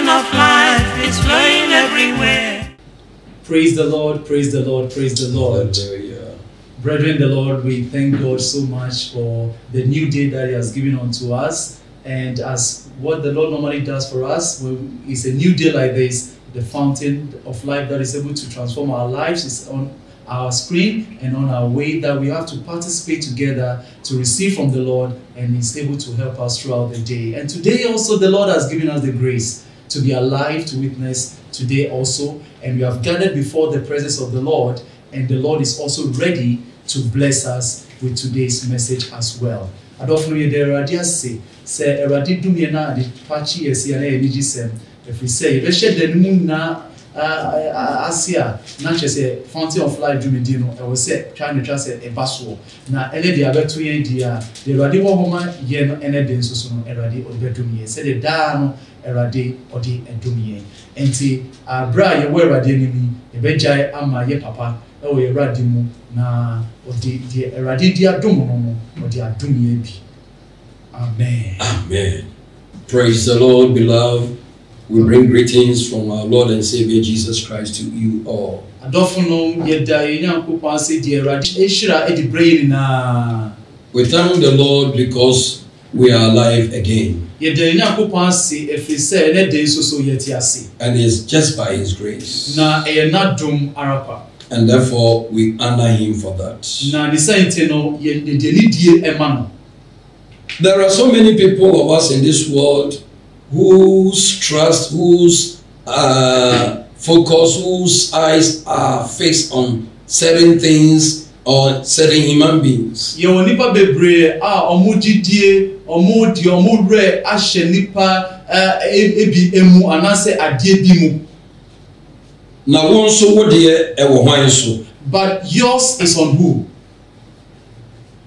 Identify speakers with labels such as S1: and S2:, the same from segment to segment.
S1: fountain of life is flowing everywhere.
S2: Praise the Lord, praise the Lord, praise the Lord.
S3: Hallelujah.
S2: Brethren, the Lord, we thank God so much for the new day that He has given unto us. And as what the Lord normally does for us, when it's a new day like this, the fountain of life that is able to transform our lives is on our screen and on our way, that we have to participate together to receive from the Lord, and He's able to help us throughout the day. And today also the Lord has given us the grace to be alive to witness today also, and we have gathered before the presence of the Lord, and the Lord is also ready to bless us with today's message as well. I don't know the radio say eradi dumie na de pachi esi na eniji sem if we say we share the moon na asia na chese fountain of life dumedi no e we say try to trust e baso na ele dia beto yen dia the eradi wo homa ye no ene de nso no eradi odbedumie say the da no eradi odi edumie enti abra ye wo eradi enimi e bejai ama ye papa e wo eradi mu na odi die eradi dia dum no odi adumie bi. Amen.
S3: Amen. Praise the Lord, beloved. We bring greetings from our Lord and Savior Jesus Christ to you all. We thank the Lord because we are alive again. And it's just by His grace. And therefore we honor Him for that. There are so many people of us in this world whose trust, whose focus, whose eyes are fixed on certain things or certain human beings.
S2: But yours is on who?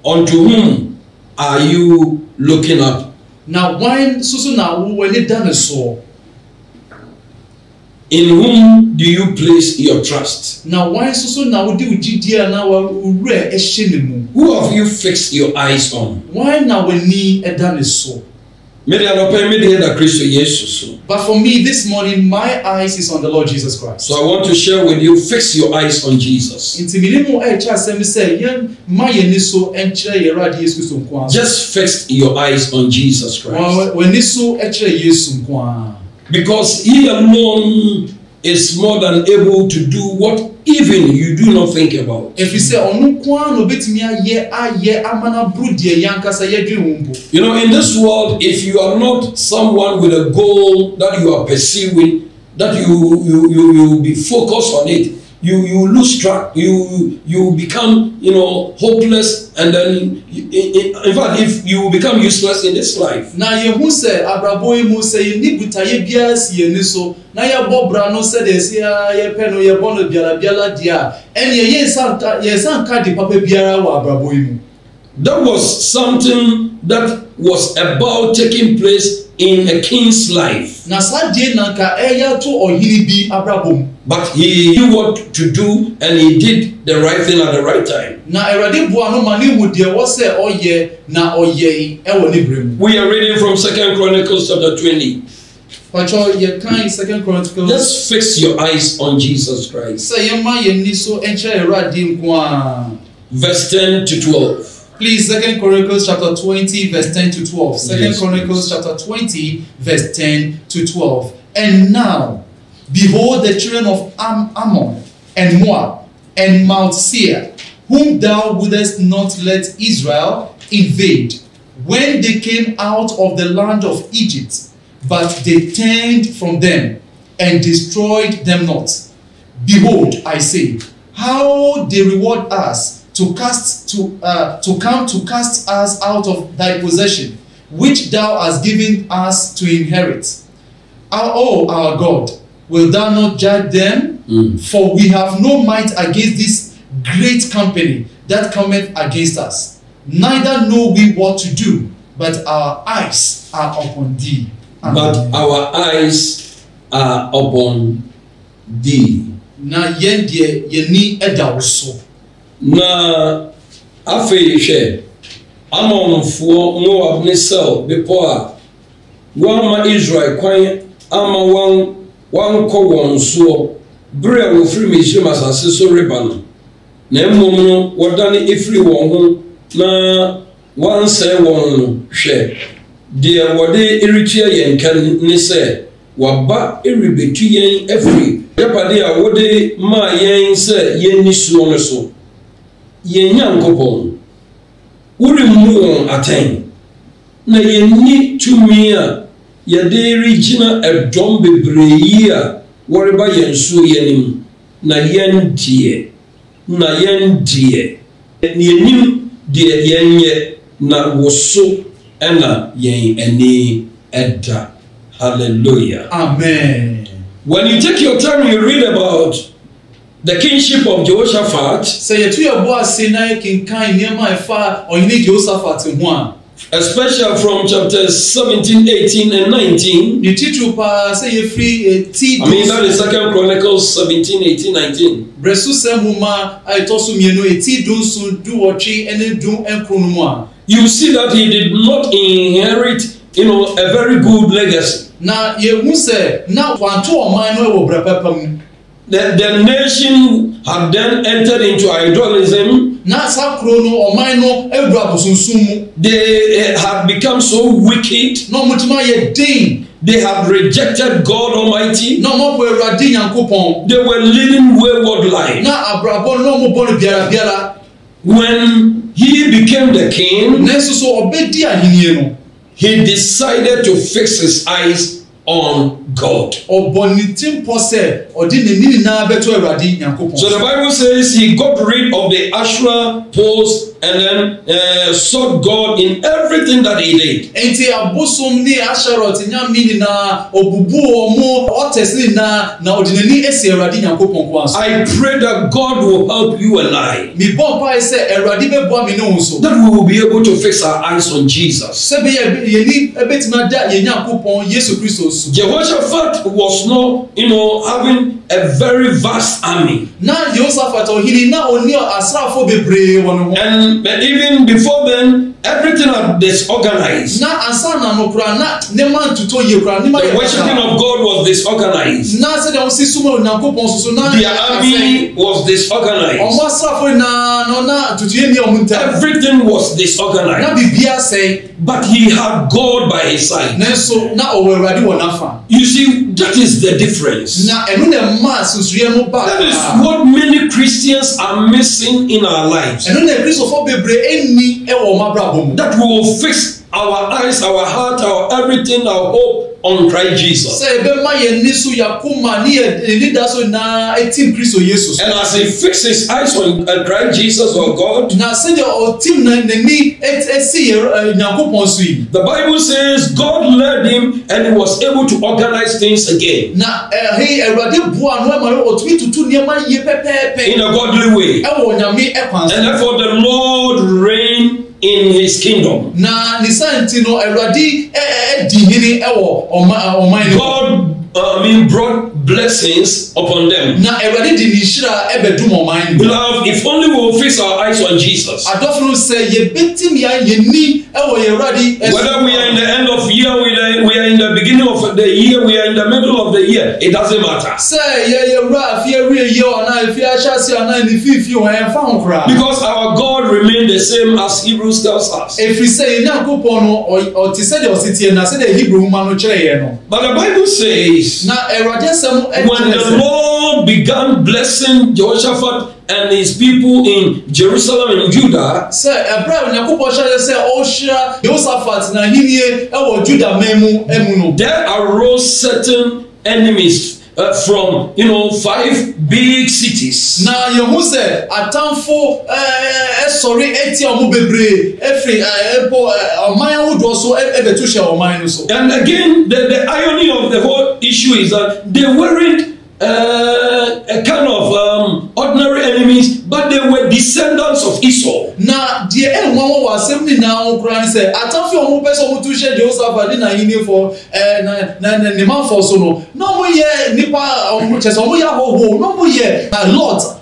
S3: Unto whom are you looking up?
S2: Now, when Susu now when it done so,
S3: in whom do you place your trust?
S2: Now, when Susu now do GDA now a shinimu?
S3: Who have you fixed your eyes on?
S2: Why now when me a done so? But for me this morning, my eyes is on the Lord Jesus Christ.
S3: So I want to share with you, fix your eyes on Jesus. Just fix your eyes on Jesus Christ. Because He alone is more than able to do what even you do not think about.
S2: If you say,
S3: you know, in this world, if you are not someone with a goal that you are pursuing, that you be focused on it, you lose track, you become, you know, hopeless, and then in fact if you become useless in this life.
S2: Now you say abraboy mu say ni butaye bias ye ni so na ye bobra no say de say ye peno ye bono biala dia en ye san ka di papa biara wa abraboy mu.
S3: That was something that was about taking place in a king's life.
S2: Na sa die nanka eya to ohiri bi abrabom.
S3: But he knew what to do, and he did the right thing at the right time. We are reading from 2 Chronicles chapter 20. Just fix your eyes on Jesus Christ. Verse 10 to 12.
S2: Please, 2 Chronicles chapter 20, verse 10 to 12. 2 Chronicles chapter 20, verse 10 to 12. And now, behold, the children of Ammon and Moab and Mount Seir, whom thou wouldest not let Israel invade, when they came out of the land of Egypt, but they turned from them and destroyed them not. Behold, I say, how they reward us to come to cast us out of thy possession, which thou hast given us to inherit. Our God, will thou not judge them? For we have no might against this great company that cometh against us. Neither know we what to do, but our eyes are upon thee.
S3: Amen. But our eyes are upon thee.
S2: Na yendie yeni edawoso.
S3: Na afei hwe Ammonfo Moab ne Seir before Wama Israel kwan ama wankɔ wɔn soɔ bere a wɔfiri Misraim asase so reba no na mmom no wɔdane efiri wɔn ho na wansɛe wɔn no hwɛ deɛ wɔde eretua yɛn ka ne sɛ waba erebetu yɛn afiri yapade a wɔde maa yɛn sɛ yɛn ni soɔ no so yɛn Nyankopɔn woremmu wɔn atɛn na yɛn ni tumi a yɛde regyina ɛdɔm bebree yi a wɔreba yɛn so yɛnim na yɛn deɛ yɛnim deɛ yɛnyɛ na woso ɛna yɛn ani ɛda. Hallelujah.
S2: Amen.
S3: When you take your time, you read about the kingship of Jehoshaphat. Especially from chapters 17, 18, and 19. I mean, that is 2 Chronicles 17, 18, 19. You see that he did not inherit, a very good legacy. The nation had then entered into idolism. They had become so wicked. They had rejected God Almighty. They were living wayward life. When he became the king, he decided to fix his eyes on God. So the Bible says he got rid of the Asherah post and then sought God in everything that he did. I pray that God will help you and I, that we will be able to fix our eyes on Jesus. Jehoshaphat was not, having a very vast army. And even before then, everything was disorganized. The worshiping of God was disorganized. The army was disorganized. Everything was disorganized. But he had God by his side. You see, that is the difference. That is what many Christians are missing in our lives. That we will fix our eyes, our heart, our everything, our hope on Christ Jesus. And as he fixed his eyes on Christ Jesus or God, the Bible says God led him and he was able to organize things again in a godly way. And therefore the Lord reigned in his kingdom. God brought blessings upon them. Beloved, if only we will fix our eyes on Jesus, whether we are in the end of the year, we are in the beginning of the year, we are in the middle of the year, it doesn't matter. Because our God remained the same as Hebrews tells us. But the Bible says, when the Lord began blessing Jehoshaphat and his people in Jerusalem and Judah, there arose certain enemies from 5 big cities. And again, the irony of the whole issue is that they weren't a kind of ordinary enemies, but they were descendants of Esau.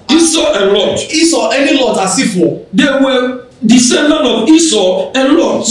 S3: Esau and Lot. They were descendant of Esau and Lot.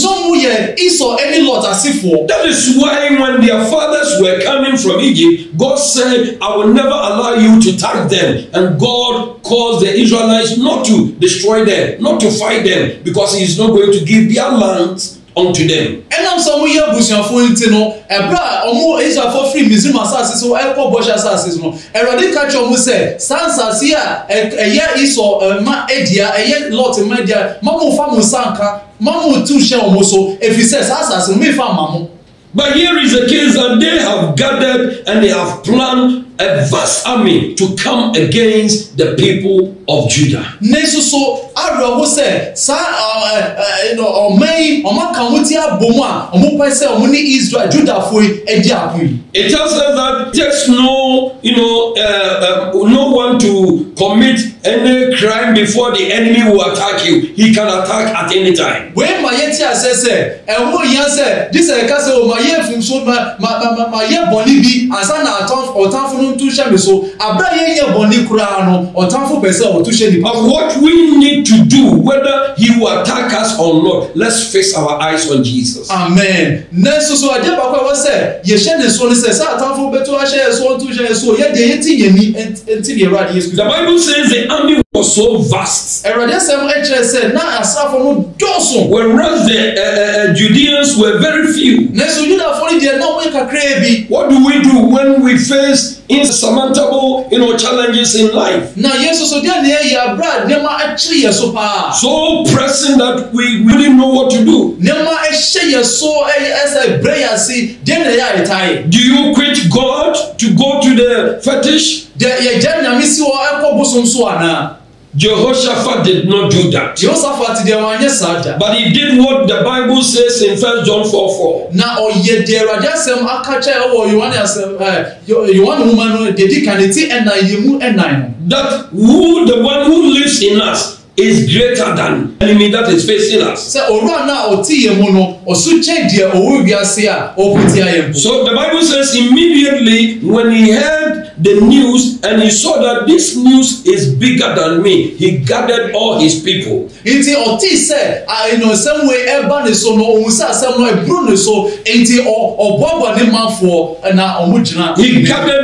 S3: That is why when their fathers were coming coming from Egypt, God said, I will never allow you to touch them. And God caused the Israelites not to destroy them, not to fight them, because he is not going to give their lands unto them.
S2: And I'm some year bushafo intino ebra omo Israel free Misrim asase so ekọ bosh asase no erade catch omo say sansase a eye iso ma edia eye lot ma dia mamu fa mu sanka mamu tu she omo so if he says asase no me fa mamu.
S3: But here is the case that they have gathered and they have planned a vast army to come against the people of Judah.
S2: Neso so arwa wo say sa omai omakamutia bomwa omo say omuni Israel Judah foi edi apui.
S3: It tells us that there's no no one to commit any crime before the enemy will attack you. He can attack at any time.
S2: When my yeti say enwo yan say this ka say o my yefim so ma ye boni bi asa na otanfo to share me so abra ye boni kura no otanfo person o to share the
S3: but what we need to do, whether he will attack us or not, let's fix our eyes on Jesus.
S2: Amen. Neso so ade ba kwa say ye share the so say sa otanfo beto a share so to share so ye de enti yemi enti the right yes.
S3: The Bible says the army was so vast.
S2: Erade sem say na asafo no doso,
S3: whereas the Judeans were very few.
S2: Neso Judah for the no we kakra bi.
S3: What do we do when we face insurmountable challenges in life?
S2: Na yeso so dia ne ya brad nema achiri yeso pa.
S3: So pressing that we didn't know what to do.
S2: Nema ehye yeso esa prayer si dia na ya itai.
S3: Do you quit God to go to the fetish?
S2: De ye jana misi wo ekobosom so ana.
S3: Jehoshaphat did not do that.
S2: Jehoshaphat did wanye sada.
S3: But he did what the Bible says in 1 John 4:4.
S2: Na oye de radasem akacha wo Yohane asem Yohane woman dedi kaneti ena yemu enan.
S3: That the one who lives in us is greater than the enemy that is facing us.
S2: So
S3: the Bible says immediately when he heard the news and he saw that this news is bigger than me, he gathered all his people.
S2: He gathered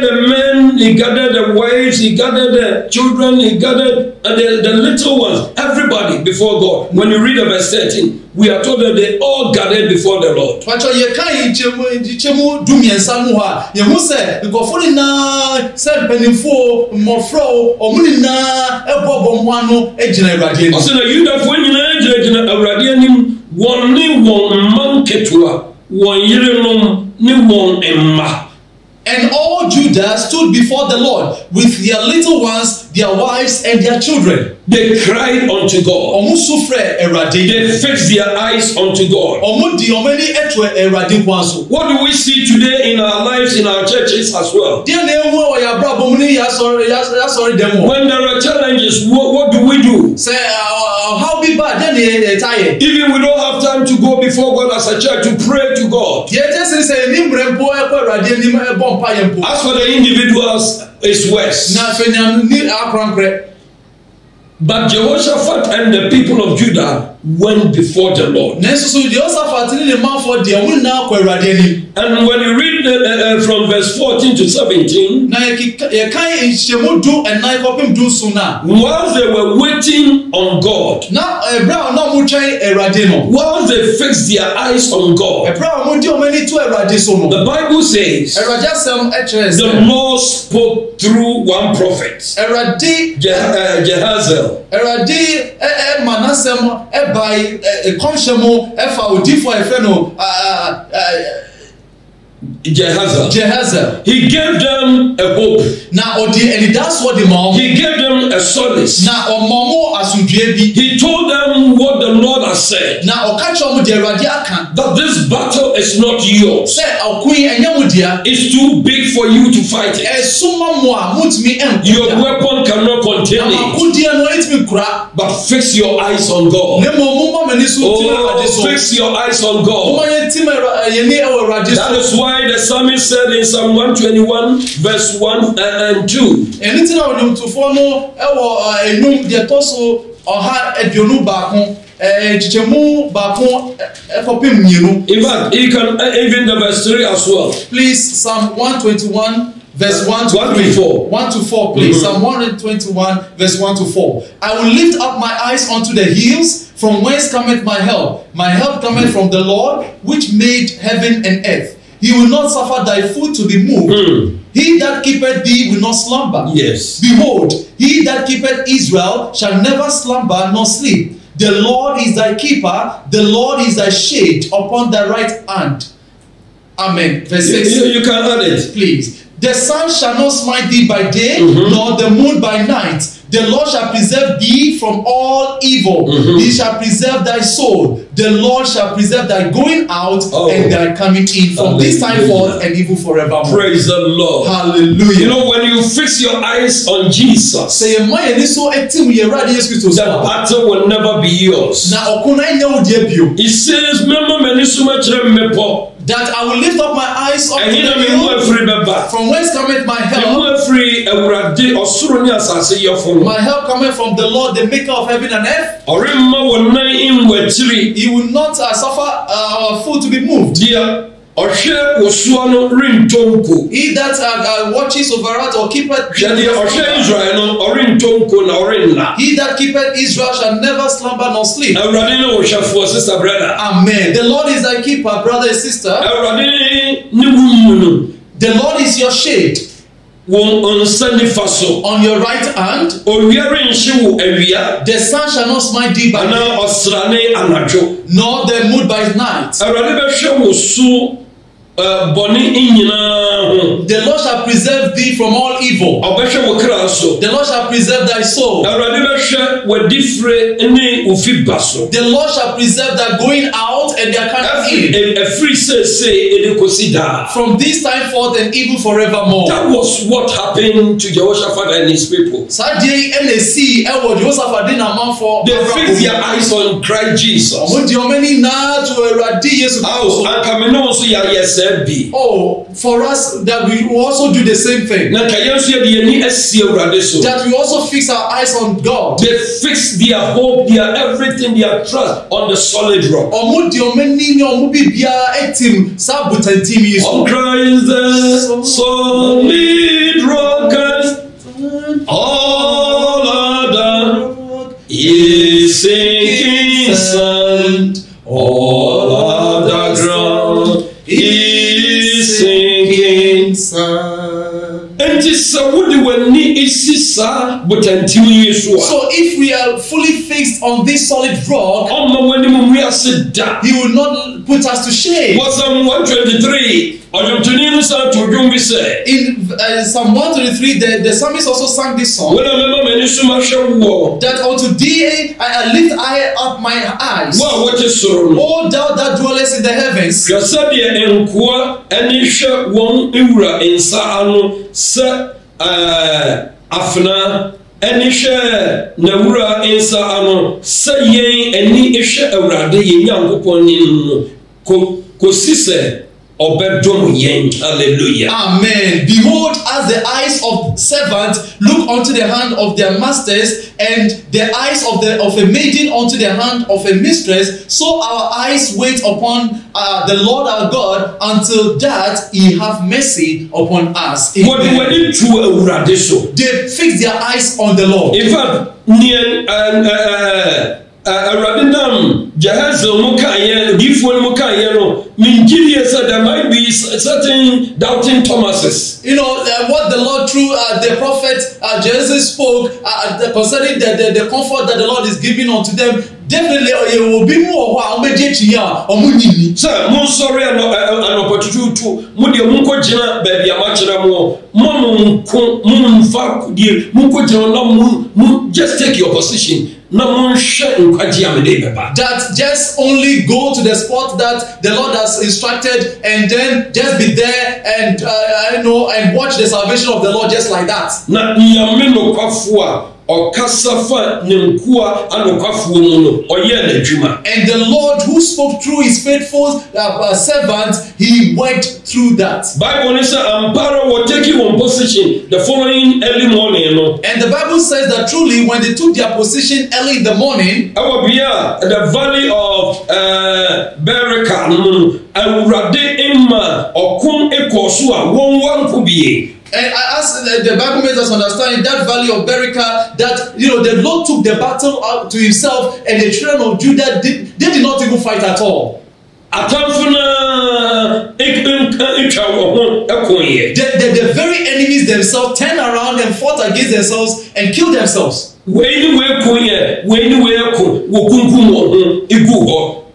S3: the men, he gathered the wives, he gathered the children, he gathered the little ones. Everybody before God. When you read verse 13, we are told that they all gathered before the Lord.
S2: And all Judah stood before the Lord with their little ones, their wives, and their children.
S3: They cried unto God. They fixed their eyes unto God.
S2: What do
S3: we see today in our lives, in our churches as well? When there are challenges, what do we do? Even we don't have time to go before God as a church to pray to God. As for the individuals, it's worse. But Jehoshaphat and the people of Judah went before the Lord. And when you read from verse 14 to 17, whilst they were waiting on God, whilst they fixed their eyes on God, the Bible says the Lord spoke through one prophet, Jehaziel. Jehaziel. He gave them a hope. He gave them a solace. He told them what the Lord has said. That this battle is not yours. It's too big for you to fight it. Your weapon cannot contain it. But fix your eyes on God. Fix your eyes on God. That is why the psalmist said in Psalm 121 verse 1 and 2.
S2: chichemu baako ekopem mmienu.
S3: In fact, you can even the verse 3 as well.
S2: Please, Psalm 121 verse 1 to
S3: 1
S2: 3.
S3: to 4.
S2: 1 to 4, please. Psalm 121 verse 1 to 4. I will lift up my eyes unto the hills, from whence cometh my help. My help cometh from the Lord, which made heaven and earth. He will not suffer thy foot to be moved. He that keepeth thee will not slumber.
S3: Yes.
S2: Behold, he that keepeth Israel shall never slumber nor sleep. The Lord is thy keeper, the Lord is thy shade upon thy right hand. Amen. Verse 6.
S3: You can add it.
S2: Please. The sun shall not smite thee by day, nor the moon by night. The Lord shall preserve thee from all evil. He shall preserve thy soul. The Lord shall preserve thy going out and thy coming in from this time forth and even forevermore.
S3: Praise the Lord.
S2: Hallelujah.
S3: You know, when you fix your eyes on Jesus, the battle will never be yours. He says,
S2: that I will lift up my eyes up to the hill, from whence cometh my help. My help cometh from the Lord, the maker of heaven and earth. He will not suffer foot to be moved. He that watches over us or keepeth he that keepeth Israel shall never slumber nor sleep. Amen. The Lord is thy keeper, brother and sister. The Lord is your shade on your right hand. The sun shall not smite thee by day, nor the moon by night. The Lord shall preserve thee from all evil. The Lord shall preserve thy soul. The Lord shall preserve thy going out and their coming in. From this time forth and even forevermore.
S3: That was what happened to Jehoshaphat and his people. They fixed their eyes on Christ Jesus.
S2: Oh, for us that we also do the same thing. That we also fix our eyes on God.
S3: They fix their hope, their everything, their trust on the solid rock.
S2: On
S3: Christ the solid rock, all other is sinking sand, all other ground is sinking sand.
S2: So if we are fully fixed on this solid rock, he will not put us to shame.
S3: Psalm 123.
S2: In Psalm 123, the psalmist also sang this song. That unto thee I lift up my eyes. O thou that dwellest in the heavens.
S3: Hallelujah.
S2: Amen. Behold, as the eyes of servants look unto the hand of their masters, and the eyes of a maiden unto the hand of a mistress, so our eyes wait upon the Lord our God until that he have mercy upon us. Amen. They fix their eyes on the Lord.
S3: In fact, there might be certain doubting Thomases.
S2: You know what the Lord through the prophet Jesus spoke concerning the comfort that the Lord is giving unto them. Definitely, it will be more.
S3: Sir, mo sorry an opportunity. Mo de mo ko jina baby amachira mo. Just take your position.
S2: That just only go to the spot that the Lord has instructed, and then just be there and and watch the salvation of the Lord just like that.
S3: ɔkasa ne nkoa anokwafoɔ mu no ɔyɛ n'adwuma.
S2: And the Lord who spoke through his faithful servant, he went through that.
S3: Bible is Ampara were taking one position the following early morning. No?
S2: And the Bible says that truly when they took their position early in the morning,
S3: the valley of Beraka, Awurade Emma Okum Ekosua, one kubie.
S2: And as the Bible makes us understand, in that valley of Beraka, that the Lord took the battle up to himself, and the children of Judah they did not even fight at all. The very enemies themselves turned around and fought against themselves and killed themselves.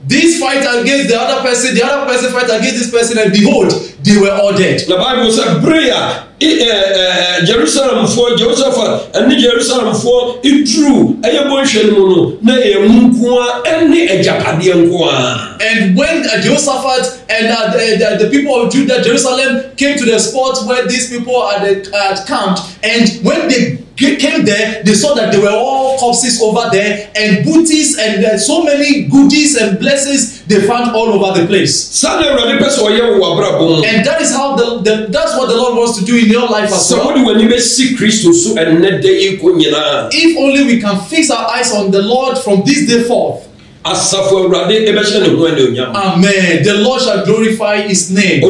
S2: This fight against the other person fight against this person, and behold, they were all dead.
S3: The Bible said, prayer, Jerusalem for Jehoshaphat, and Jerusalem for it true,
S2: and when Jehoshaphat and the people of Judah, Jerusalem, came to the spot where these people had camped, and when they came there, they saw that there were all corpses over there, and booties and so many goodies and blessings they found all over the place. And that is how that's what the Lord wants to do in your life as well. If only we can fix our eyes on the Lord from this day forth. Amen. The Lord shall glorify his name.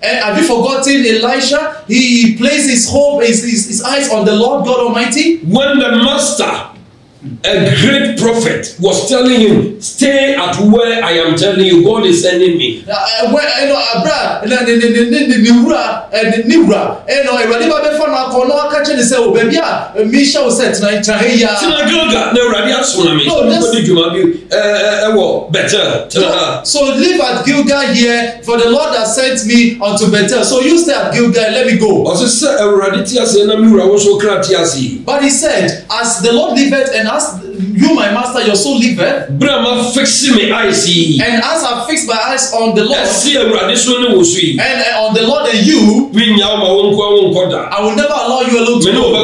S2: And have you forgotten Elisha? He placed his hope, his eyes on the Lord God Almighty.
S3: When the master, a great prophet, was telling him, stay at where I am telling you, God is sending me.
S2: So live at Gilgal here, for the Lord has sent me unto Bethel. So you stay at Gilgal, let me go. But he said, as the Lord liveth, and as you, my master, your soul liveth, and as I fix my eyes on the Lord, and on the Lord and you, I will never allow you alone to go.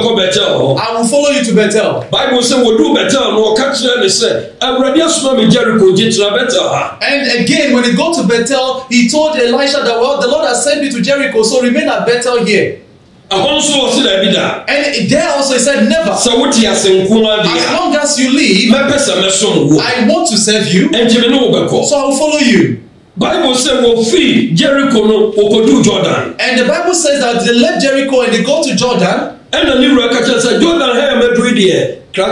S2: I will follow you to Bethel.
S3: Bible says, "We do Bethel."
S2: And again, when they go to Bethel, he told Elisha that, well, the Lord has sent me to Jericho, so remain at Bethel here. And there also he said, never. As long as you live, I want to serve you, so I will follow you.
S3: Bible says we'll free Jericho no do Jordan.
S2: And the Bible says that they left Jericho and they go to Jordan.
S3: And the new record said Jordan here me do there. And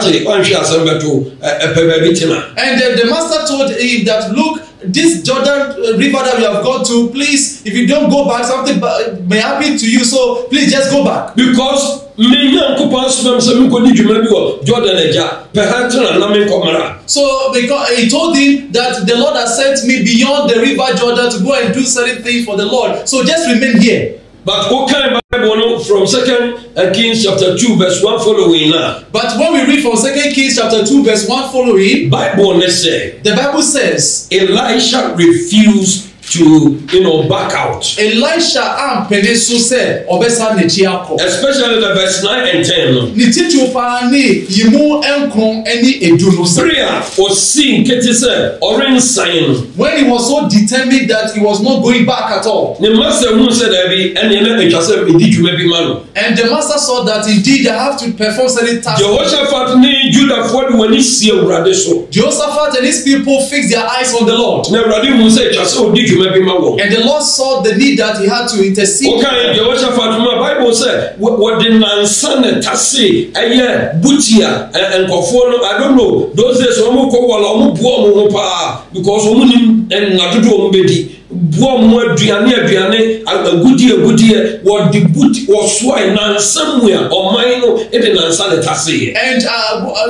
S3: the
S2: master told him that, look, this Jordan river that we have gone to, please, if you don't go back, something may happen to you, so please just go back.
S3: Because so
S2: because he told him that the Lord has sent me beyond the river Jordan to go and do certain things for the Lord, so just remain here.
S3: But what kind of Bible from 2 Kings chapter 2 verse 1 following now? But when we read from 2 Kings chapter 2 verse 1 following, the Bible says Elisha refused to back out. Elisha especially the verse 9 and 10.
S2: When he was so determined that he was not going back at all. And the master saw that indeed I have to perform certain tasks. Jehoshaphat and his people fixed their eyes on the Lord. And the Lord saw the need that he had to intercede.
S3: Okay, Jehoshaphat, my Bible said, what the Nansan Tassi, Butia, and Kofono, I don't know, those days, because woman and Natudu what the boot or swine somewhere or mine it
S2: and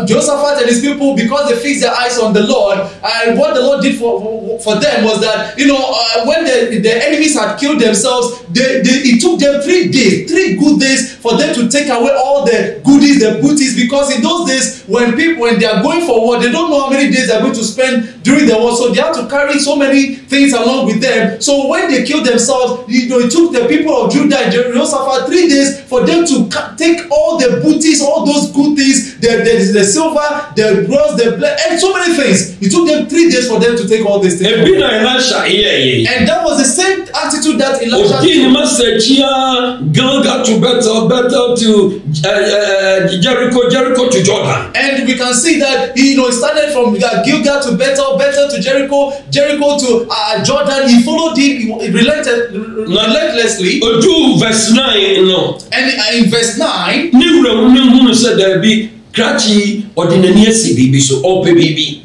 S2: Jehoshaphat and his people, because they fixed their eyes on the Lord, and what the Lord did for them was that when the enemies had killed themselves, it took them 3 good days for them to take away all the goodies, the booties, because in those days when they are going for war, they don't know how many days they are going to spend during the war, so they have to carry so many things along with them. them. So when they killed themselves, it took the people of Judah and Jehoshaphat 3 days for them to take all the booties, all those good things, the silver, the bronze, the black, and so many things. It took them 3 days for them to take all these things. And that was the same attitude that Elijah took.
S3: Gilgal to Bethel to Jericho to Jordan.
S2: And we can see that he started from Gilgal to Bethel, Bethel to Jericho, Jericho to Jordan. He followed him relentlessly.
S3: Verse 9, no.
S2: And in verse 9,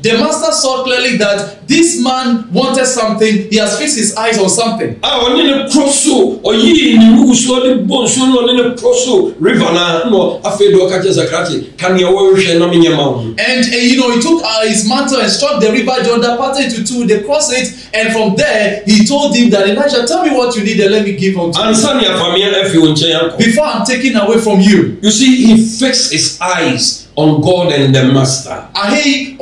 S2: the master saw clearly that this man wanted something. He has fixed his eyes on something. And he took his mantle and struck the river Jordan, parted into two. They crossed it, and from there he told him that, Elijah, tell me what you need and let me give unto you before I'm taken away from you.
S3: You see, he fixed his eyes on God and the Master.
S2: He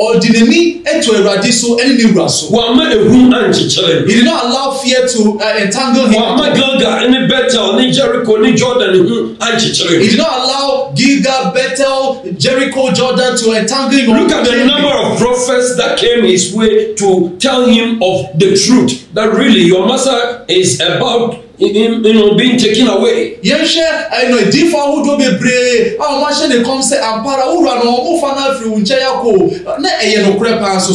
S2: did not allow fear to entangle him. He did not allow Gilgal, Bethel, Jericho, Jordan to entangle him.
S3: Look at the number of prophets that came his way to tell him of the truth, that really your master is about being taken away.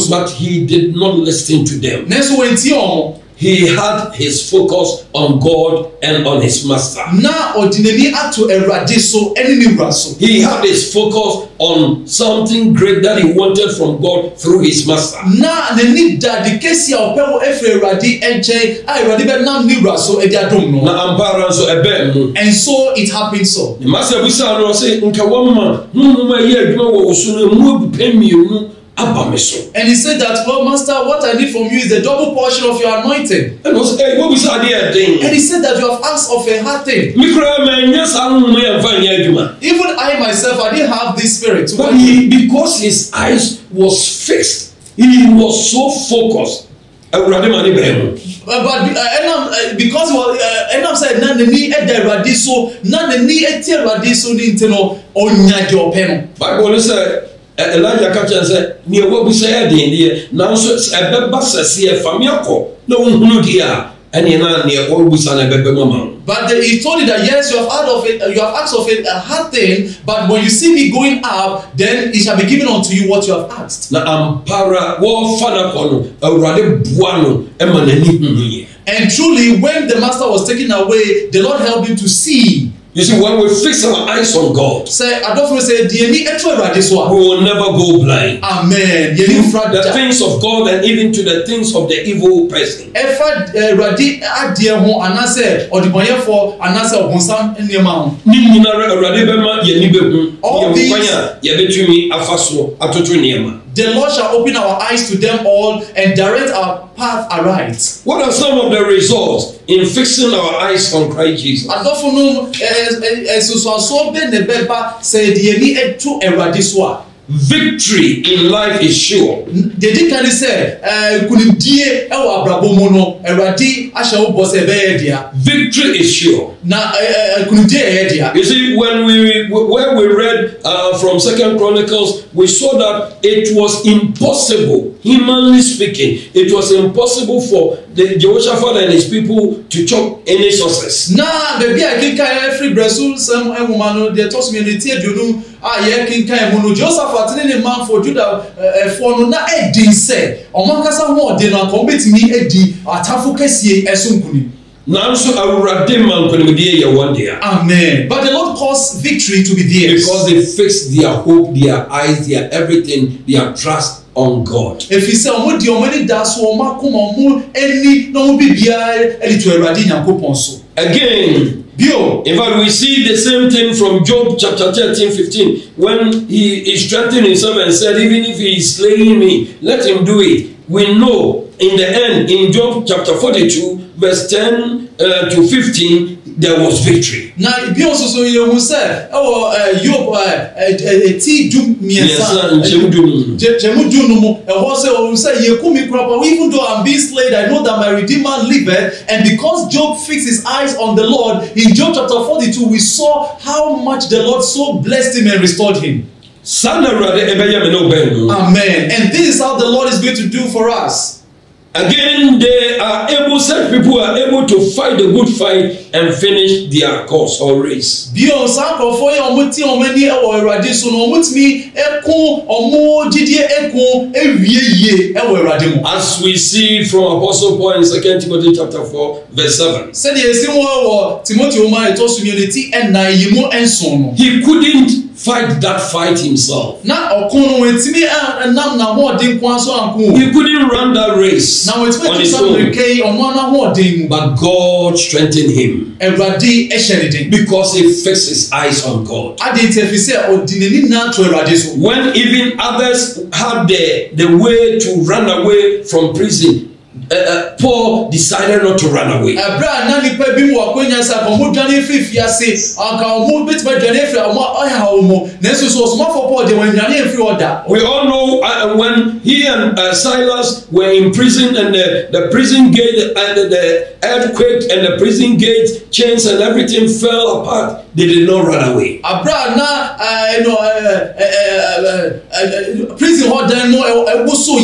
S3: But he did not listen to them. He had his focus on God and on his master. He had his focus on something great that he wanted from God through his master.
S2: And so it happened so. And he said that, well, master, what I need from you is the double portion of your anointing. And he said that you have asked of a hard thing. Even I myself, I didn't have this spirit.
S3: But because his eyes was fixed, he was so focused. But
S2: because Enam said,
S3: Bible said, Elijah captured and said, near what we say, now so a beba says here, Famiako, no dear, and near all we son a beba.
S2: But he told you that yes, you have heard of it, you have asked of it a hard thing, but when you see me going up, then it shall be given unto you what you have asked. And truly, when the master was taken away, the Lord helped him to see.
S3: You see, when we fix our eyes on God,
S2: we
S3: will never go blind.
S2: Amen.
S3: To the things of God and even to the things of the evil person.
S2: The Lord shall open our eyes to them all and direct our path aright.
S3: What are some of the results in fixing our eyes on Christ Jesus? Victory in life is sure. Victory is sure. You see, when we read from 2 Chronicles, we saw that it was impossible, humanly speaking, it was impossible for the Jehoshaphat and his people to chop any sources.
S2: Jehoshaphat ne man for Judah for no na edin say omankasa ho ode no akọ betimi edi atafo kese esunkuni. Amen. But the Lord caused victory to be theirs
S3: because they fixed their hope, their eyes, their everything, their trust on God. Again, in fact, we see the same thing from Job chapter 13-15 when he strengthened himself and said, even if he is slaying me, let him do it. We know in the end, in Job chapter 42, verse 10 to 15, there was victory.
S2: Na bi also so ye hu say Job ti dum miensa chemu dum no mo ho say ye kumi krapa, even though I'm being slayed, I know that my Redeemer liveth. And because Job fixed his eyes on the Lord, in Job chapter 42 we saw how much the Lord so blessed him and restored him. Amen. And this is how the Lord is going to do for us.
S3: Again, they are able, such people are able to fight the good fight and finish their course or race. As we see from Apostle Paul in 2 Timothy chapter 4, verse 7. He couldn't fight that fight himself. He couldn't run that race on his own. But God strengthened him because he fixed his eyes on God. When even others had the way to run away from prison, Paul decided not to run away. We all know when he and Silas were in prison, and the prison gate and the earthquake and the prison gate chains and everything fell apart, they did not run away.
S2: Prison hall then also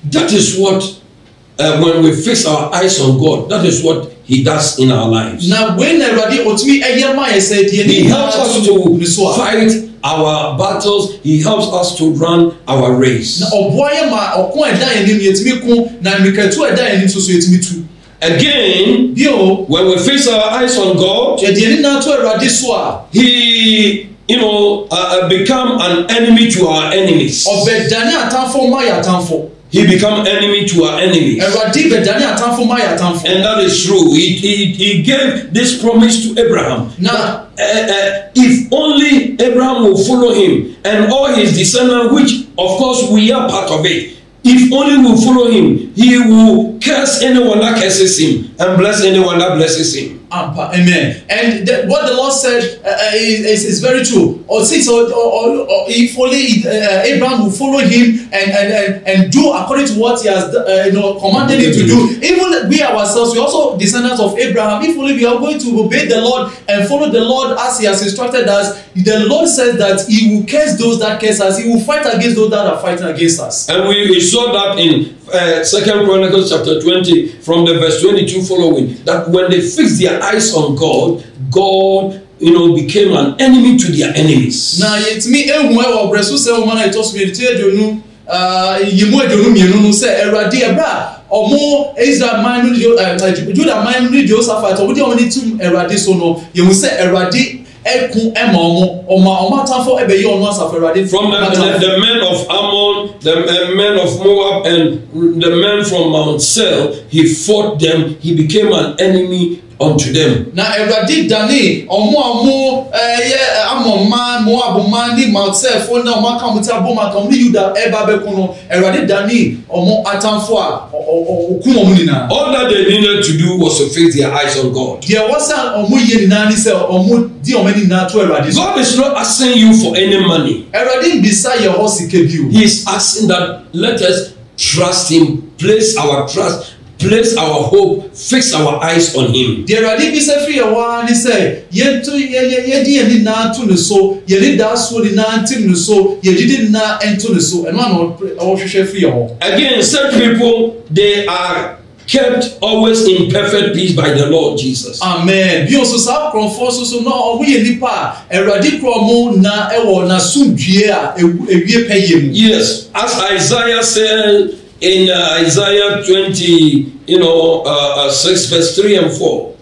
S3: that is what when we fix our eyes on God, that is what he does in our lives. Now when he helps us to fight our battles, he helps us to run our race. Again, when we fix our eyes on God, he become an enemy to our enemies. He become enemy to our enemies. And that is true. He gave this promise to Abraham. Now, if only Abraham will follow him and all his descendants, which of course we are part of it, if only we will follow him, he will curse anyone that curses him and bless anyone that blesses him.
S2: Amen. And what the Lord said is very true. If only Abraham will follow him and do according to what he has commanded him to do. Even we ourselves, we also descendants of Abraham. If only we are going to obey the Lord and follow the Lord as he has instructed us, the Lord says that he will curse those that curse us. He will fight against those that are fighting against us.
S3: And we saw that in 2 Chronicles chapter 20 from the verse 22 following, that when they fixed their eyes on God, God became an enemy to their enemies. Now it's me
S2: Israel man Judah man Jehoshaphat from the
S3: men of Ammon, the men of Moab, and the men from Mount Seir, he fought them. He became an enemy unto them.
S2: Now, Eradi Dani, Omo Moab man, Mount Seir, for now, Makamuta Boma, Yuda, Ebabekono, Eradi Dani, Omo Atamfua, Okumunina.
S3: All that they needed to do was to fix their eyes on God.
S2: There was an Omuyenani,
S3: God is not asking you for any money.
S2: He
S3: is asking that let us trust him, place our trust, place our hope, fix our eyes on him. Again, such people, they are kept always in perfect peace by the Lord Jesus.
S2: Amen.
S3: Yes, as Isaiah said in Isaiah 20, 6 verse 3 and 4.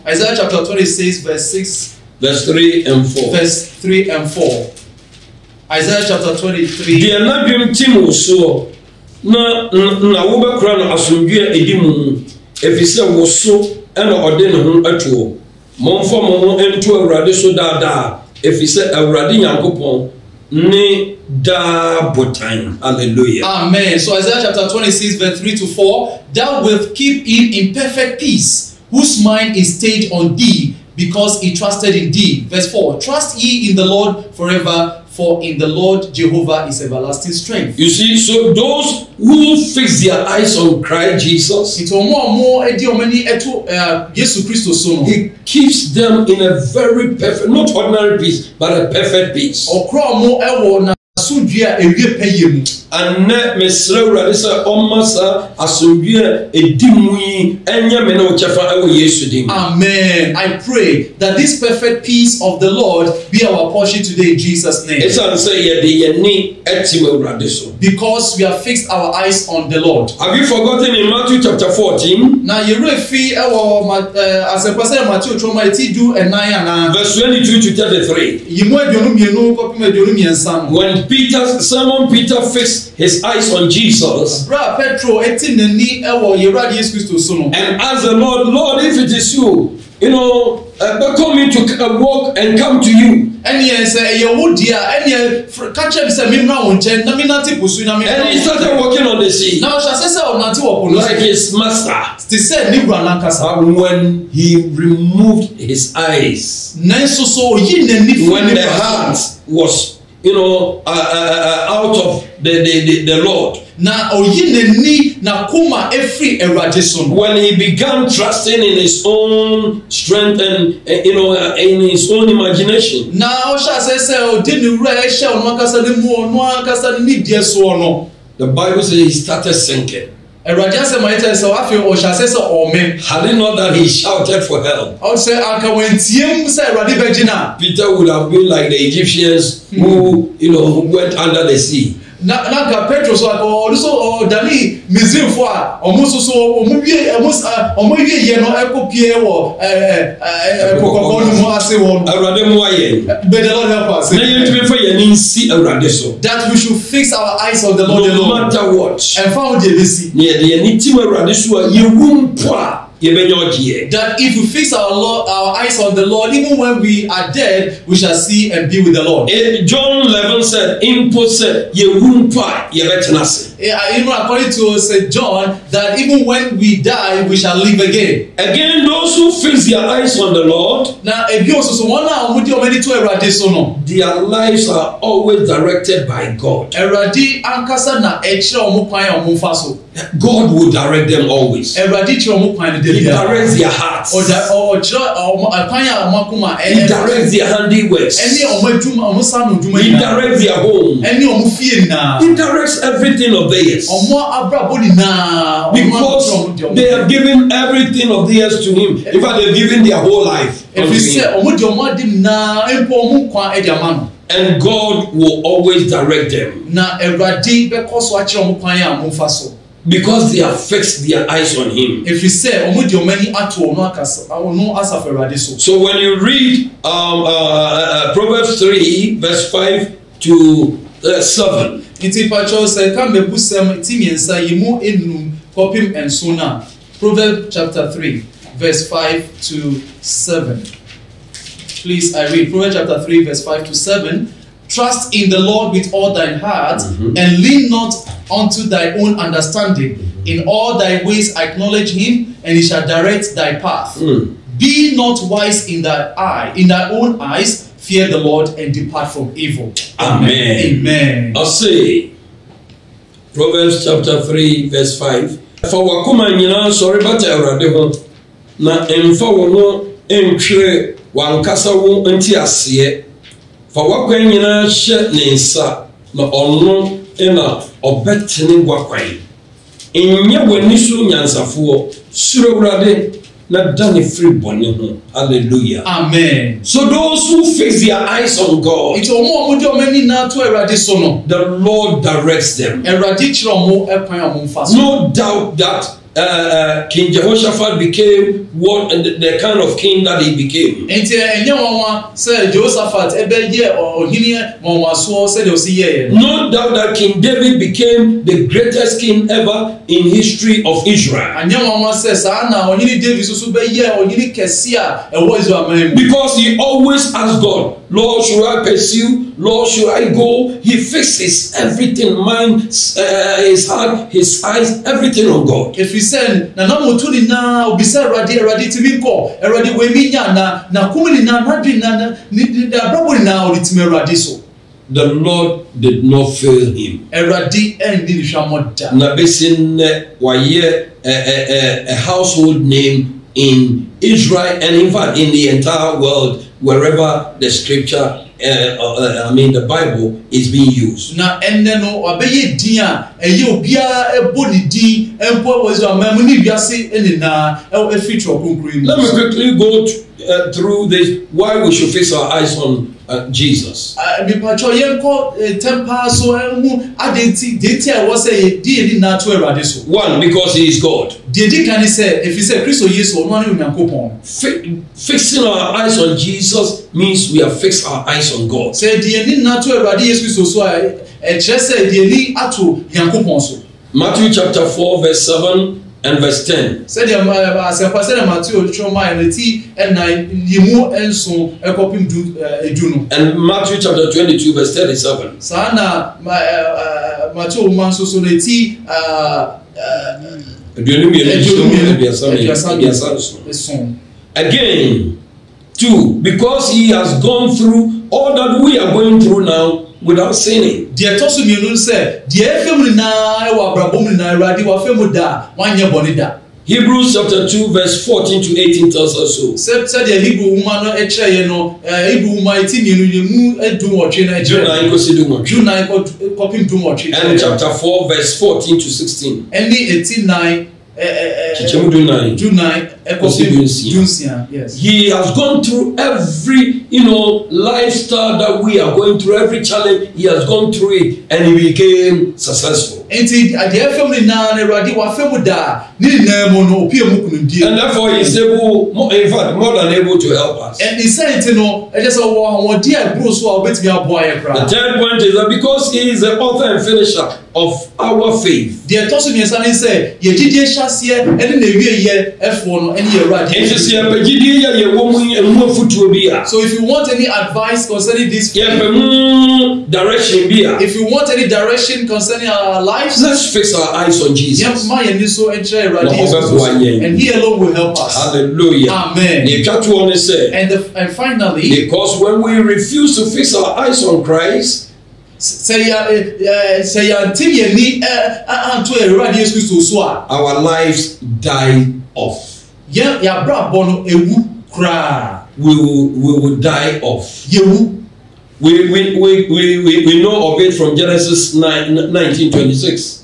S2: Isaiah chapter 26 verse 6
S3: verse 3 and 4.
S2: Verse 3 and 4. Isaiah chapter 23.
S3: Na wobekura no asomdwe edimu efise woso ena ode ne ho atuo Monfo mo ento awurade so daadaa efi sɛ awurade nyankopɔn ne da botan. Hallelujah.
S2: Amen. So Isaiah chapter 26 verse 3 to 4, thou wilt keep him in perfect peace, whose mind is stayed on thee, because he trusted in thee. Verse 4, trust ye in the Lord forever, for in the Lord Jehovah is everlasting strength.
S3: You see, so those who fix their eyes on Christ Jesus,
S2: He
S3: keeps them in a very perfect, not ordinary peace, but a perfect peace. And net mesra urade sa omasa asomdue edimu yi enya me na ochafa ewo Yesu dim.
S2: Amen. I pray that this perfect peace of the Lord be our portion today in Jesus' name.
S3: Esan say ye de ye ni etim urade so.
S2: Because we have fixed our eyes on the Lord.
S3: Have you forgotten in Matthew chapter 14?
S2: Now you refi as a person Matthew trauma ti do and
S3: verse 22 to 33. When Simon Peter fixed his eyes on Jesus and asked the Lord, if it is you, call me to walk and come to you. And he started walking on the sea like his master. When he removed his eyes, when the heart was out of the Lord, when he began trusting in his own strength and in his own imagination, the Bible says he started sinking. Had it not that he shouted for help, Peter would have been like the Egyptians who went under the sea.
S2: Petro so also Dani Mizim for almost so but the Lord help us that we should fix our eyes on the Lord
S3: no matter what
S2: and found that if we fix our eyes on the Lord, even when we are dead, we shall see and be with the Lord.
S3: John 11 said,
S2: even according to St. John, that even when we die, we shall live again.
S3: Again, those who fix their eyes on the Lord, their lives are always directed by God. God will direct them always. He directs their hearts. He directs their handiworks. He directs their home. He directs everything of theirs. Because they have given everything of theirs to Him. In fact, they've given their whole life unto Him. And God will always direct them. Because they have fixed their eyes on Him. So when you read Proverbs 3 verse 5 to 7.
S2: Proverbs chapter 3 verse 5 to 7. Please, I read Proverbs chapter 3 verse 5 to 7. Trust in the Lord with all thine heart, and lean not unto thy own understanding. In all thy ways acknowledge Him, and He shall direct thy path. Be not wise in thy own eyes. Fear the Lord and depart from evil.
S3: Amen.
S2: Amen.
S3: I'll say Proverbs chapter 3 verse 5. For wakuma nyina sorry bata awrade ho na emfa wo no entwere wankasa wo nti ase. For wakwan nyina hye ne nsa na ono ena obetene wakwan. Enye wani so nyansafo suro awrade na dane free bone ho. Hallelujah.
S2: Amen.
S3: So those who fix their eyes on God, the Lord directs them. No doubt that King Jehoshaphat became what the kind of king that he became. No doubt that King David became the greatest king ever in history of Israel. Because he always asked God, Lord, should I pursue? Lord, should I go? He fixes everything, mind, his heart, his eyes, everything on God. The Lord did not fail him. Nabesin waye a household name in Israel and in fact in the entire world, wherever the scripture, the Bible is being used. Let me quickly go through this, why we should fix our eyes on Jesus. One, because he is God. Fixing our eyes on Jesus means we have fixed our eyes on God. Matthew chapter 4 verse 7 and verse 10. And Matthew chapter 22 verse 37. Again, 2, because he has gone through all that we are going through now without sinning. Hebrews chapter 2 verse 14 to 18 tells us so. And chapter 4 verse 14 to 16. Yes. He has gone through every lifestyle that we are going through, every challenge he has gone through it, and he became successful. And therefore he is able, in fact, more than able to help us. The third point is that because he is the author and finisher of our faith.
S2: So if you want any advice concerning this faith, if you want any direction concerning our lives,
S3: let's fix our eyes on Jesus.
S2: And he alone will help us.
S3: Hallelujah.
S2: Amen. And finally,
S3: because when we refuse to fix our eyes on Christ, our lives die off. We will die off. We know of it from Genesis 19:26.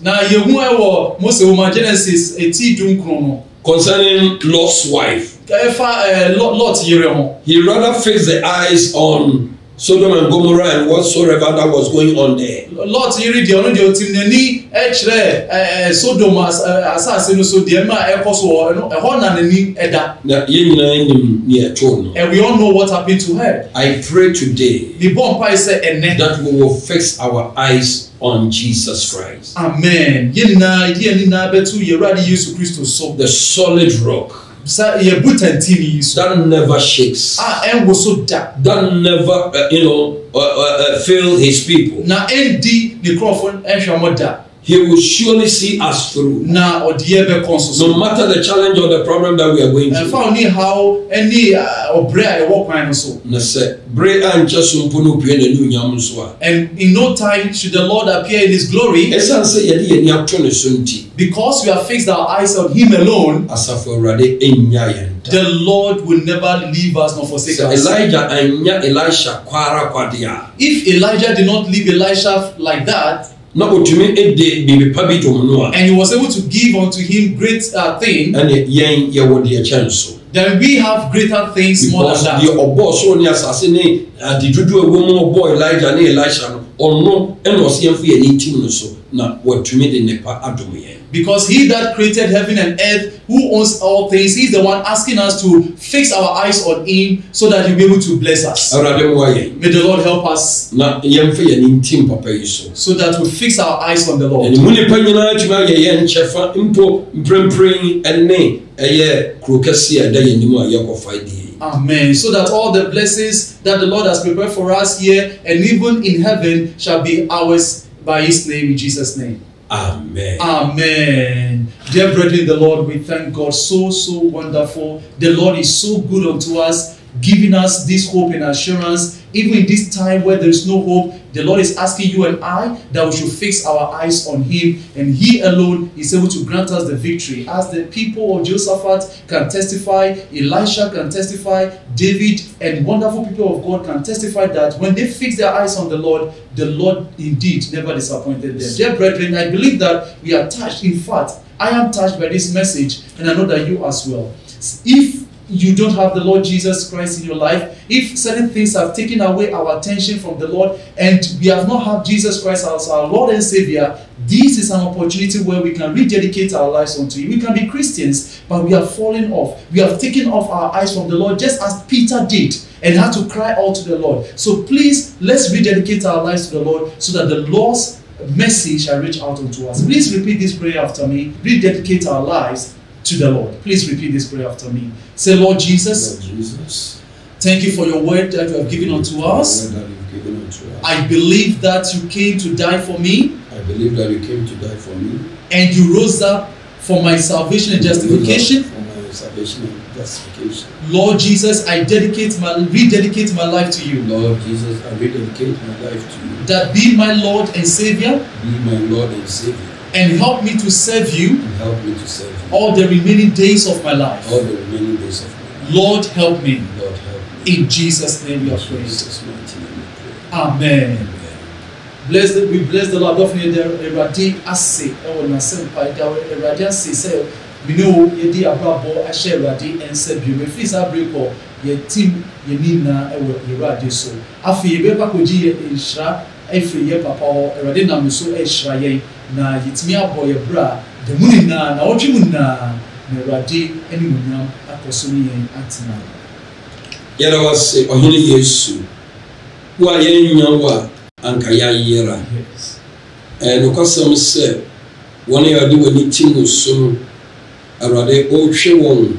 S3: Concerning Lot's wife. He rather fixed the eyes on Sodom and Gomorrah and whatsoever that was going on there.
S2: And we all know what happened to her.
S3: I pray today that we will fix our eyes on Jesus Christ.
S2: Amen.
S3: The solid rock that never shakes, that never fail his people. He will surely see us through. No matter the challenge or the problem that we are going through.
S2: And in no time should the Lord appear in his glory. Because we have fixed our eyes on him alone, the Lord will never leave us nor forsake us. If Elijah did not leave Elisha like that, and he was able to give unto him great things, then we have greater things more than that. Because He that created heaven and earth, who owns all things, He's the one asking us to fix our eyes on Him so that He'll be able to bless us. May the Lord help us so that we fix our eyes on the Lord. Amen. So that all the blessings that the Lord has prepared for us here and even in heaven shall be ours by His name, in Jesus' name.
S3: Amen.
S2: Amen. Dear brethren, the Lord, we thank God. So wonderful. The Lord is so good unto us, giving us this hope and assurance. Even in this time where there is no hope, the Lord is asking you and I that we should fix our eyes on Him, and He alone is able to grant us the victory. As the people of Jehoshaphat can testify, Elisha can testify, David and wonderful people of God can testify that when they fix their eyes on the Lord indeed never disappointed them. Dear brethren, I believe that we are touched. In fact, I am touched by this message, and I know that you as well. If you don't have the Lord Jesus Christ in your life, if certain things have taken away our attention from the Lord and we have not had Jesus Christ as our Lord and Savior, this is an opportunity where we can rededicate our lives unto Him. We can be Christians, but we have fallen off. We have taken off our eyes from the Lord, just as Peter did and had to cry out to the Lord. So please, let's rededicate our lives to the Lord so that the Lord's mercy shall reach out unto us. Please repeat this prayer after me. Rededicate our lives to the Lord. Please repeat this prayer after me. Say, Lord Jesus, thank you for your word that you have given unto us. I believe that you came to die for me.
S3: I believe that you came to die for me.
S2: And you rose up for my salvation and justification. Lord Jesus, I rededicate my life to you.
S3: Lord Jesus, I rededicate my life to you.
S2: That be my Lord and Savior.
S3: Be my Lord and Savior.
S2: And help me to serve you.
S3: And help me to serve you.
S2: All the remaining days of my life.
S3: All the remaining days of my life.
S2: Lord, help me.
S3: Lord, help me.
S2: In Jesus' name we are praying.
S3: Jesus' mighty name we pray.
S2: Amen.
S3: Amen.
S2: We bless the Lord. Definitely there Eradi ase ewo na sempa da Eradi ase say me know yedi abrabo a share Eradi and say bi me free sa break or ye team ye nina ewo Eradi so afi ye be pa koji ye nhra efri ye papa o Eradi na me so ehra ye na yitimi abo ye bra de muni na otwe mu na Eradi eni munyam akoso ni yen atina
S3: yara wase ohini Yesu wa ye nyawa anka ya yera no kwasam se wona ya de wani timu so arade o hwe won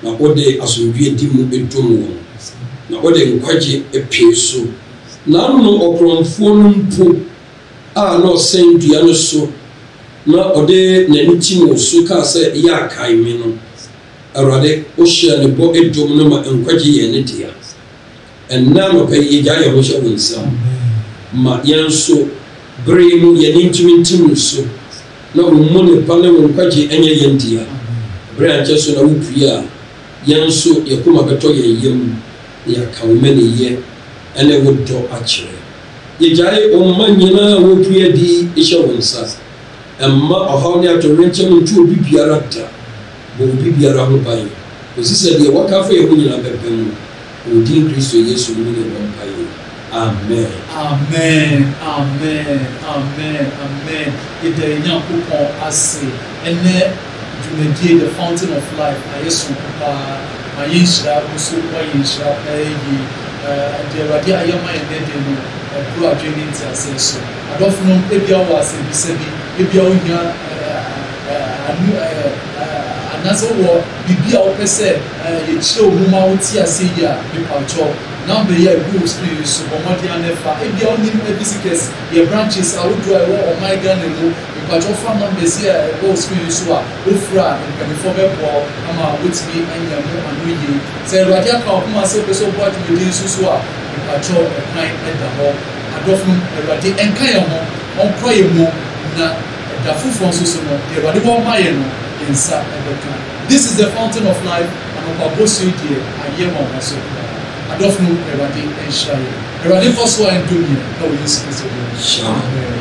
S3: na ode asomdue di mu edom won na ode nkwaje epie so na no okromfo no mpo a no sendua no so na ode nani timu so ka se ya kai me no arade o hye ne bo edom no ma nkwaje ye ne dia enna no pe ye ja ye ho hye wonsam ma yanso bremu yanintumintum so na umune pale wonkwaje enye yendia branche so na wupia yanso yakuma beto yeyem ya kawmene ye ene wodo akire ye jaye omanyina wopia di ishe wonsa amma ohawne atorenche ntu obi biara da bo obi biara ho ban osise de wakafa ye hunyina bebem odin Kristo Yesu ni ne wonpaye. Amen.
S2: Amen. Amen. Amen. Amen. Ide nyankopon ase ene jumedie the fountain of life ayesu papa ayinshira kuso kwa yinshira eyi de radi ayama ene de no pro adwene nti ase so adofo no ebia wo ase bisabi ebia wo nya anu anaso wo bibia wo pese ye chire ohuma wo ti ase ya pepacho number here go screen so bomodi anefa ebia oni ebisikes ye branches awodo e wo omega ne mo pepacho fa numbers here go screen so a ofra en before be bo ama wotimi anya mo anu ye se radi aka okuma se peso bo atu de so a pepacho e kan e da ho adofo radi enka ye ho on proye mo na da fufon so no e radi wo maye no insa ebeka. This is the fountain of life and obabosu die ayema so adofno Eradi and Shai. Eradi first one and Dunya. How will you see this? Amen.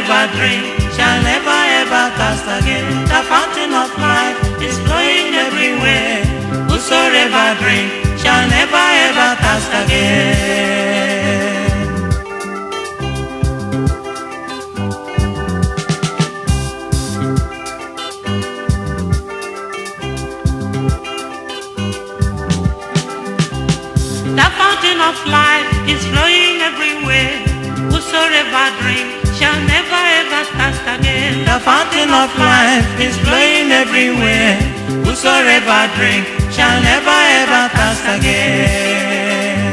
S1: Whosoever drink shall never ever thirst again. The fountain of life is flowing everywhere. Whosoever drink shall never ever thirst again. The fountain of life is flowing everywhere. Whosoever drink shall never ever thirst again. The fountain of life is flowing everywhere. Whosoever drink shall never ever thirst again.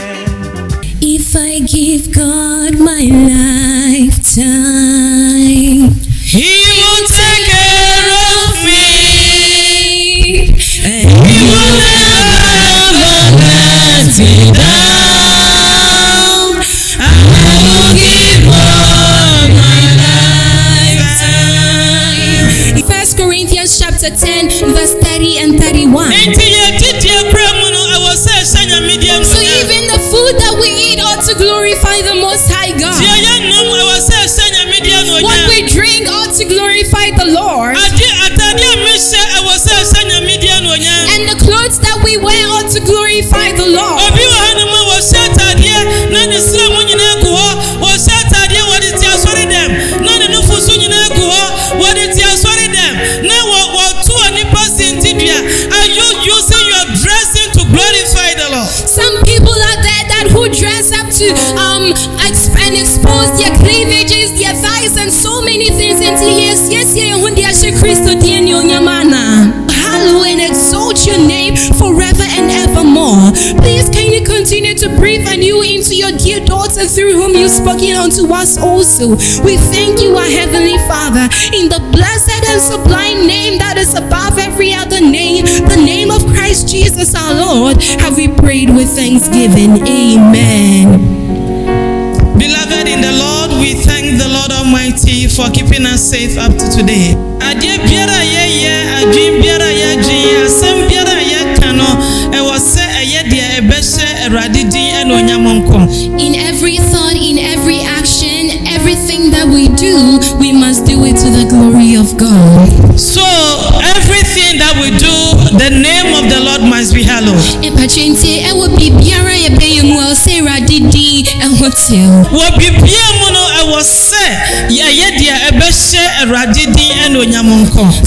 S4: If I give God my lifetime,
S5: He will take care of me, and He will never let me down. I will give God my lifetime.
S4: 1 Corinthians chapter 10, verse 30 and 31. So even the food that we eat ought to glorify the Most High God. What we drink ought to glorify the Lord. And the clothes that we wear ought to glorify the Lord.
S5: Are you using your dressing to glorify the Lord?
S4: Some people out there that who dress up to and expose their cleavages, their thighs, and so many things into yes, when they are Christo Hallowed and exalt your name forever and evermore. Please can you continue to breathe anew into your dear daughter through whom you've spoken unto us also. We thank you, our Heavenly Father, in the blessed and sublime name that is above every other name, the name of Christ Jesus our Lord, have we prayed with thanksgiving. Amen.
S5: Beloved in the Lord, we thank the Lord Almighty for keeping us safe up to today.
S4: In every thought, in every action, everything that we do, we must do it to the glory of God.
S5: So everything that we do, the name of the Lord must be hallowed.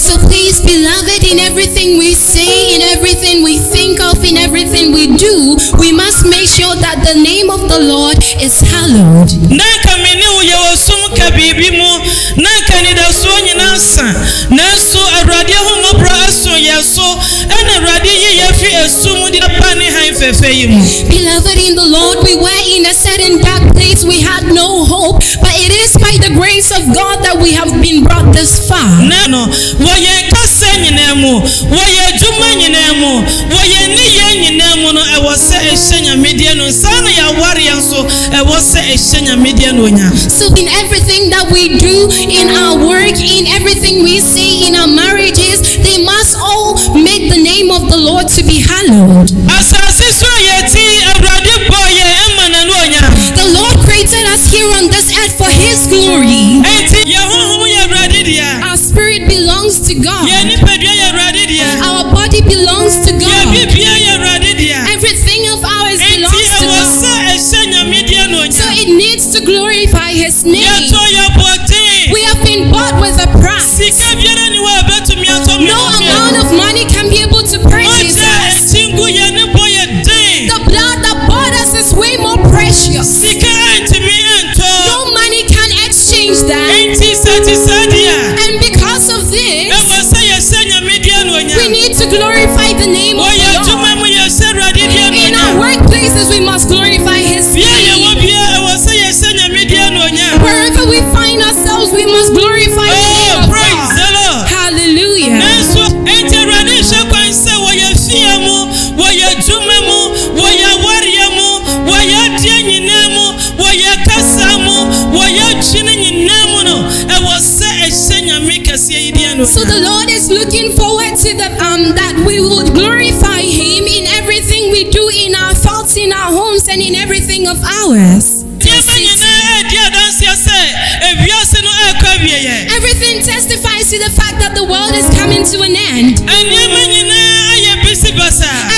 S4: So please, beloved, in everything we say, in everything we think of, in everything we do, we must make sure that the name of the Lord is hallowed. Beloved in the Lord, we were in a certain dark place, we had no hope, but it is by the grace of God that we have been brought this far. So in everything that we do, in our work, in everything we say, in our marriages, they must all make the name of the Lord to be hallowed. The Lord created us here on this earth for His glory. Our spirit belongs to God. Our body belongs to God. Everything of ours belongs to God. So it needs to glorify His name. We have been bought with a price. No amount of money can be able to purchase us. The blood that bought us is way more precious. No money can exchange that. And because of this, we need to glorify the name of the Lord. In our workplaces, we must glorify His name. Wherever we find ourselves, we must glorify the name of God. Hallelujah. So the Lord is looking forward to that we would glorify Him in everything we do, in our thoughts, in our homes, and in everything of ours. testifies to the fact that the world is coming to an end.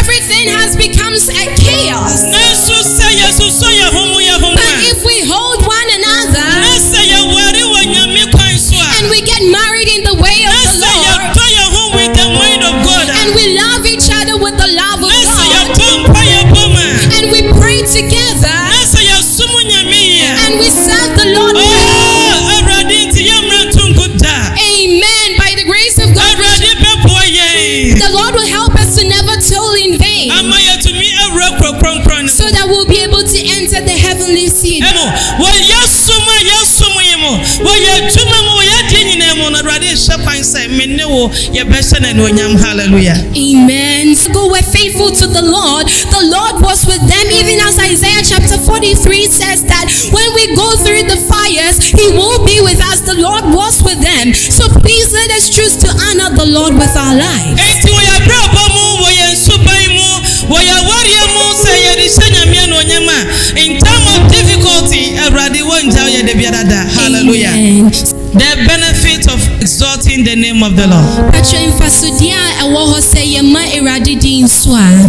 S4: Everything has become a chaos. But if we hold one another and we get married in the way of the Lord, and we love each other with the love of God, and we pray together, and we serve the Lord well. Amen. By the grace of God, the Lord will help us to never toil in vain, so that we'll be able to enter the heavenly city. Amen. So go, we're faithful to the Lord. The Lord was with them, even as Isaiah chapter 43 says that when we go through the fires, He will be with us. The Lord was with them. So please let us choose to honor the Lord with our lives.
S5: In time of difficulty, hallelujah.
S4: Amen.
S5: The benefit of exalting the name of the Lord.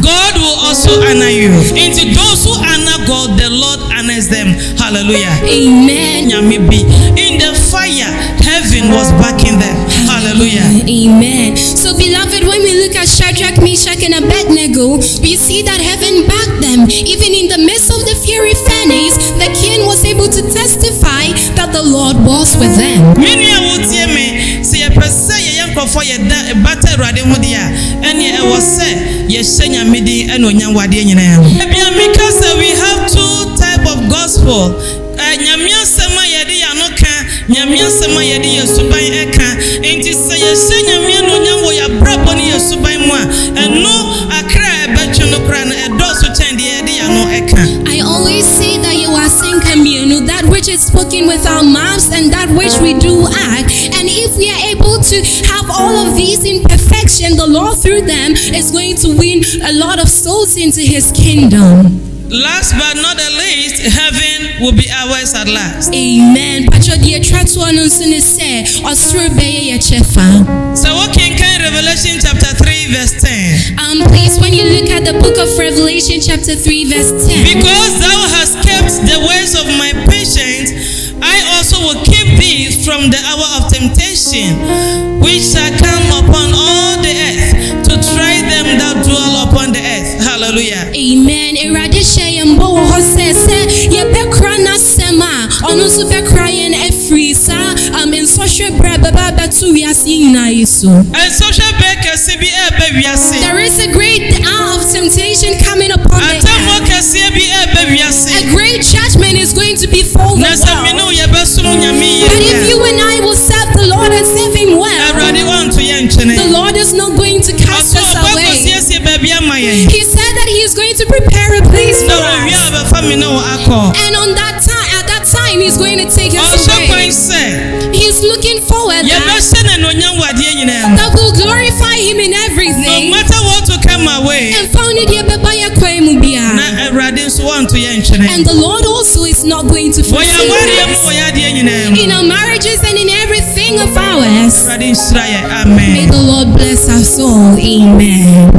S5: God will also honor you. Into those who honor God, the Lord honors them. Hallelujah.
S4: Amen.
S5: In the fire, heaven was backing them. Hallelujah.
S4: Amen. So beloved, when we look at Shadrach, Meshach, and Abednego, we see that heaven backed them. Even in the midst of the fiery furnace, the king was able to testify that the Lord was with them.
S5: Many would say me, see a person, young for your battle riding with ya, and it was said, yes, Senya Midi and Onyan Wadian. Because we have two types of gospel. Nyamia Sama Yadi Anoka, Nyamia Sama Yadi Subai Eka, and to say a Senya no Nyango ya Braboni Subai Moi, and no Akra Bachunokran, a dosu Tendi Yadi Ano Eka.
S4: I always say that you are saying communal, that which is spoken with our mouths and that which we do act. And if we are able to have all of these in perfection, the Lord through them is going to win a lot of souls into His kingdom.
S5: Last but not the least, heaven will be ours at last.
S4: Amen. So
S5: what can Revelation chapter 3 verse 10?
S4: Please, when you look at the book of Revelation chapter 3 verse 10.
S5: Because thou hast kept the words of my patience, I also will keep thee from the hour of temptation, which shall come upon all the earth, to try them that dwell upon the earth. Hallelujah.
S4: Amen. In social bread, there is a great hour of temptation coming upon the earth. A great judgment is going to befall the world. But if you and I will serve the Lord and serve Him well, the Lord is not going to cast us away. He said that He is going to prepare a place for us. And on that time, at that time, He's going to take us away. He's looking forward that will glorify Him in everything.
S5: No matter what will come our way.
S4: And the Lord also is not going to forsake us in our marriages and in everything of ours.
S5: Amen.
S4: May the Lord bless us all. Amen.